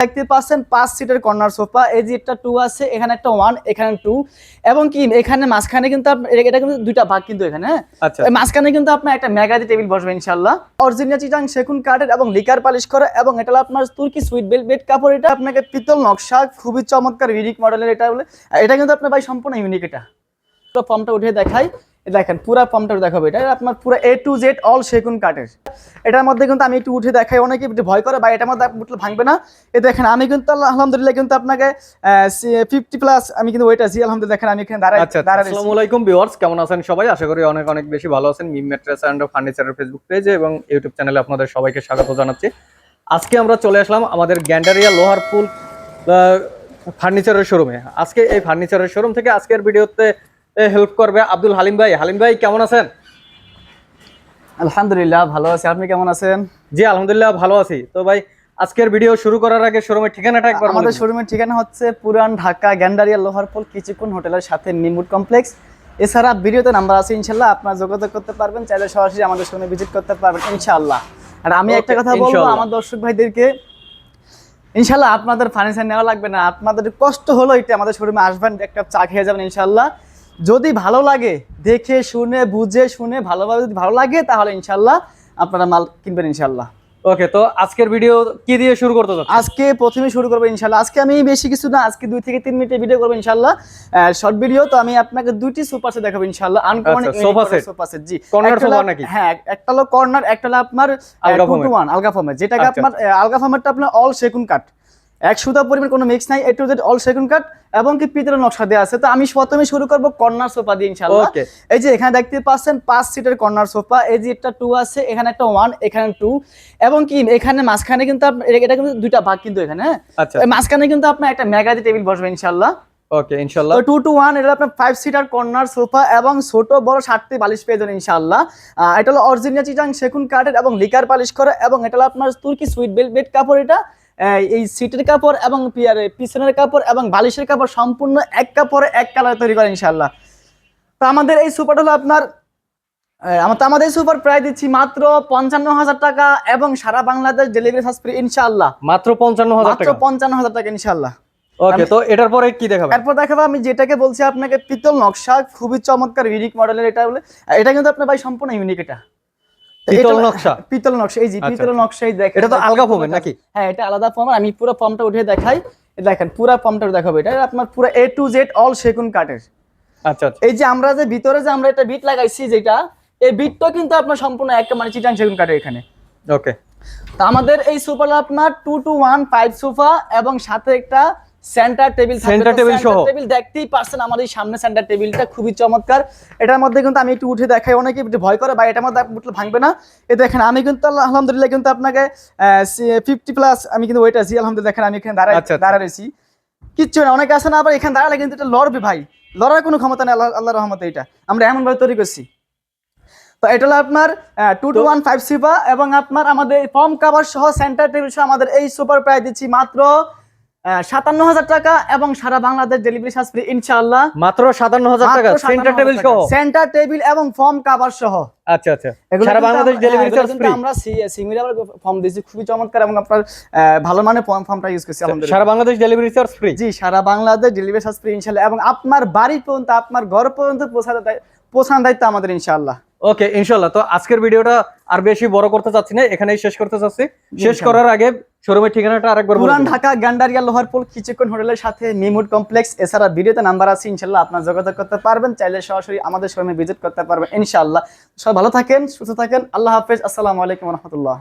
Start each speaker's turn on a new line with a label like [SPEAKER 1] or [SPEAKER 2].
[SPEAKER 1] দেখতে পাচ্ছেন 5 সিটের কর্নার সোফা। এই যে একটা 2 আছে, এখানে একটা 1, এখানে 2, এবং কি এখানে মাঝখানে কিন্তু এটা কিন্তু দুইটা ভাগ কিন্তু এখানে, হ্যাঁ।
[SPEAKER 2] আচ্ছা,
[SPEAKER 1] মাঝখানে কিন্তু আপনার একটা মেগাদি টেবিল বসবে ইনশাআল্লাহ। অরিজিনাল চিটাং সেগুন কাঠের এবং লিকার পালিশ করা, এবং এটা হলো আপনার তুর্কি সুইট বেড কাপড়। এটা আপনাকে পিতল নকশা, খুবই চমৎকার ইউনিক মডেলের। এটা কিন্তু আপনার ভাই সম্পূর্ণ ইউনিক। এটা পুরো ফর্মটা উঠে দেখাই, দেখেন পুরো ফর্মটা দেখাবো। এটা আপনার পুরো A to Z অল সেগুন কাঠের। এটার মধ্যে কিন্তু আমি একটু উঠে দেখাই, অনেকে ভয় করে ভাই এটার মধ্যে উঠলে ভাঙবে না। এই দেখেন আমি কিন্তু আলহামদুলিল্লাহ কিন্তু আপনাকে 50+ আমি কিন্তু ওয়েট আছি আলহামদুলিল্লাহ। দেখেন আমি এখানে দাঁড়াই।
[SPEAKER 2] আসসালামু আলাইকুম ভিউয়ার্স, কেমন আছেন সবাই? আশা করি অনেক অনেক বেশি ভালো আছেন। মিম ম্যাট্রেস এন্ড ফার্নিচারের ফেসবুক পেজে এবং ইউটিউব চ্যানেলে আপনাদের সবাইকে স্বাগত জানাচ্ছি। আজকে আমরা চলে আসলাম আমাদের গ্যান্ডারিয়া লোহারপুল ফার্নিচারের শোরুমে। আজকে এই ফার্নিচারের শোরুম থেকে আজকের ভিডিওতে হেল্প করবে আব্দুল হালিম ভাই। হালিম ভাই কেমন আছেন?
[SPEAKER 1] আলহামদুলিল্লাহ ভালো আছি, আপনি কেমন আছেন?
[SPEAKER 2] জি আলহামদুলিল্লাহ ভালো আছি। তো ভাই আজকের ভিডিও শুরু করার আগে শোরুমের ঠিকানাটা একবার বলুন।
[SPEAKER 1] আমাদের শোরুমের ঠিকানা হচ্ছে পুরান ঢাকা গ্যান্ডারিয়া লোহারপুল কিচিকুন হোটেলের সাথে মিমুড কমপ্লেক্স। এছাড়া ভিডিওতে নাম্বার আছে ইনশাআল্লাহ, আপনারা যোগাযোগ করতে পারবেন, চাইলে সরাসরি আমাদের শোরুমে ভিজিট করতে পারবেন ইনশাআল্লাহ। আর আমি একটা কথা বলবো আমার দর্শক ভাইদেরকে, ইনশাআল্লাহ আপনাদের ফার্নিচার নেওয়া লাগবে না, আপনাদের কষ্ট হলো এটা আমাদের শোরুমে আসবেন, একটা চা খেয়ে যাবেন ইনশাআল্লাহ। যদি ভালো লাগে, দেখে শুনে বুঝে শুনে ভালোভাবে যদি ভালো লাগে, তাহলে ইনশাআল্লাহ আপনারা মাল কিনবেন ইনশাআল্লাহ।
[SPEAKER 2] ওকে, তো আজকের ভিডিও কি দিয়ে শুরু করতে যাচ্ছেন?
[SPEAKER 1] আজকে প্রথমে শুরু করবো ইনশাআল্লাহ। আজকে আমি বেশি কিছু না, আজকে 2 থেকে 3 মিনিটের ভিডিও করবো ইনশাআল্লাহ, শর্ট ভিডিও। তো আমি আপনাকে দুইটি সোফা সেট দেখাবো ইনশাআল্লাহ, আনকমন সোফা সেট। জি,
[SPEAKER 2] কর্নার সোফা নাকি?
[SPEAKER 1] হ্যাঁ, একটা হলো কর্নার, একটা হলো আপনার 2 to 1 আলগা ফর্মের, যেটাকে আপনার আলগা ফর্মেরটা আপনার অল সেগুন কাঠ, এক সুতা পরিমাণ কোনো মিক্স নাই, A to Z অল সেগুন কাঠ এবং কি পিতলের নকশা দেওয়া আছে। তো আমি প্রথমে শুরু করব কর্নার সোফা দিয়ে ইনশাআল্লাহ। এই যে এখানে দেখতে পাচ্ছেন 5 সিটের কর্নার সোফা। এই যে একটা 2 আছে, এখানে একটা 1, এখানে 2, এবং কি এখানে মাঝখানে কিন্তু এটা কিন্তু দুইটা ভাগ কিন্তু এখানে, হ্যাঁ। মাঝখানে কিন্তু আপনার একটা মেগাদি টেবিল বসবে ইনশাআল্লাহ।
[SPEAKER 2] ওকে ইনশাআল্লাহ।
[SPEAKER 1] 2 to 1 এটা আপনার 5 সিটার কর্নার সোফা এবং ছোট বড় 7টি বালিশ পেয়ে যাবেন ইনশাআল্লাহ। এটা হলো অরিজিনাল চিটাং সেগুন কাঠের এবং লিকার পালিশ করা, এবং এটা হলো আপনার তুর্কি সুইট বেড কাপড়। এটা এই সিটের কাপড় এবং পিছনের কাপড় এবং বালিশের কাপড় সম্পূর্ণ এক কাপড়ে এক কালার তৈরি করে ইনশাআল্লাহ। তো আমাদের এই সোফাটা হলো আপনার আমাদের এই সোফার প্রাইস দিচ্ছি মাত্র 55,000 টাকা এবং সারা বাংলাদেশ ডেলিভারি চার্জ ফ্রি ইনশাআল্লাহ।
[SPEAKER 2] মাত্র 55,000 টাকা?
[SPEAKER 1] মাত্র 55,000 টাকা ইনশাআল্লাহ।
[SPEAKER 2] ওকে, তো এটার পরে কি দেখাবেন?
[SPEAKER 1] এরপর দেখাবো আমি যেটাকে বলছি আপনাকে পিতল নকশা, খুবই চমৎকার ইউনিক মডেলের। এটা কিন্তু আপনার ভাই সম্পূর্ণ ইউনিক। এটা পিতল নকশা, পিতল নকশা। এই যে পিতল নকশাই দেখেন,
[SPEAKER 2] এটা তো আলগা ফর্মের নাকি?
[SPEAKER 1] হ্যাঁ, এটা আলাদা ফর্ম। আমি পুরো ফর্মটা উঠে দেখাই, দেখেন পুরো ফর্মটা দেখাবো। এটা আপনার পুরো A to Z অল সেগুন কাঠের।
[SPEAKER 2] আচ্ছা আচ্ছা।
[SPEAKER 1] এই যে আমরা যে ভিতরে যে আমরা একটা বিট লাগাইছি, যেটা এই বিটটা কিন্তু আপনার সম্পূর্ণ একটা মানে চিটাং সেগুন কাঠের এখানে।
[SPEAKER 2] ওকে,
[SPEAKER 1] তো আমাদের এই সোফাটা আপনার 2 to 1 5 সোফা এবং সাথে একটা সেন্টার টেবিল থাকবে।
[SPEAKER 2] সেন্টার টেবিল সহ
[SPEAKER 1] টেবিল দেখতেই পারছেন আমাদের সামনে সেন্টার টেবিলটা খুবই চমৎকার। এটার মধ্যে কিন্তু আমি একটু উঠে দেখাই, অনেকে ভয় করে ভাই এটার মধ্যে উঠলে ভাঙবে না। এই দেখেন আমি কিন্তু আলহামদুলিল্লাহ কিন্তু আপনাকে 50+ আমি কিন্তু ওয়েট আছি আলহামদুলিল্লাহ। দেখেন আমি এখানে দাঁড়াইছি, কিচ্ছু না। অনেকে আছে না আবার এখানে দাঁড়ালে কিন্তু এটা লড়বে ভাই, লড়ার কোনো ক্ষমতা নেই আল্লাহর রহমতে। এটা আমরা এমন ভাবে তৈরি করছি। তো এটা হলো আপনার 2 to 1 5 সোফা এবং আপনার আমাদের ফর্ম কভার সহ সেন্টার টেবিল সহ আমাদের এই সোফার প্রাইস দিচ্ছি মাত্র 57,000 টাকা এবং সারা বাংলাদেশ ডেলিভারি চার্জ ফ্রি ইনশাআল্লাহ।
[SPEAKER 2] মাত্র 57,000 টাকা সেন্টার টেবিল সহ? সেন্টার
[SPEAKER 1] টেবিল এবং ফর্ম কভার সহ।
[SPEAKER 2] আচ্ছা আচ্ছা, সারা বাংলাদেশ ডেলিভারি চার্জ ফ্রি।
[SPEAKER 1] আমরা সিমিলার ফর্ম দিয়েছি, খুবই চমৎকার এবং আপনার ভালো মানের ফর্মটা ইউজ করছি আলহামদুলিল্লাহ।
[SPEAKER 2] সারা বাংলাদেশ ডেলিভারি চার্জ ফ্রি? জি,
[SPEAKER 1] সারা বাংলাদেশ ডেলিভারি চার্জ ফ্রি ইনশাআল্লাহ, এবং আপনার বাড়ি পর্যন্ত, আপনার ঘর পর্যন্ত পৌঁছানোর দায়িত্ব আমাদের ইনশাআল্লাহ।
[SPEAKER 2] ওকে ইনশাআল্লাহ। তো আজকের ভিডিওটা আর বেশি বড় করতে চাচ্ছি না, এখানেই শেষ করতে চাচ্ছি। শেষ করার আগে শোরুমের ঠিকানাটা আরেকবার বলুন।
[SPEAKER 1] পুরান ঢাকা গ্যান্ডারিয়া লোহারপুল কিচিকুন হোটেলের সাথে মিমুড কমপ্লেক্স। এছাড়া ভিডিওতে নাম্বার আছে ইনশাআল্লাহ, আপনারা যোগাযোগ করতে পারবেন, চাইলে সরাসরি আমাদের শোরুমে ভিজিট করতে পারবেন ইনশাআল্লাহ। সবাই ভালো থাকেন, সুস্থ থাকেন, আল্লাহ হাফেজ, আসসালামু আলাইকুম ওয়া রাহমাতুল্লাহ।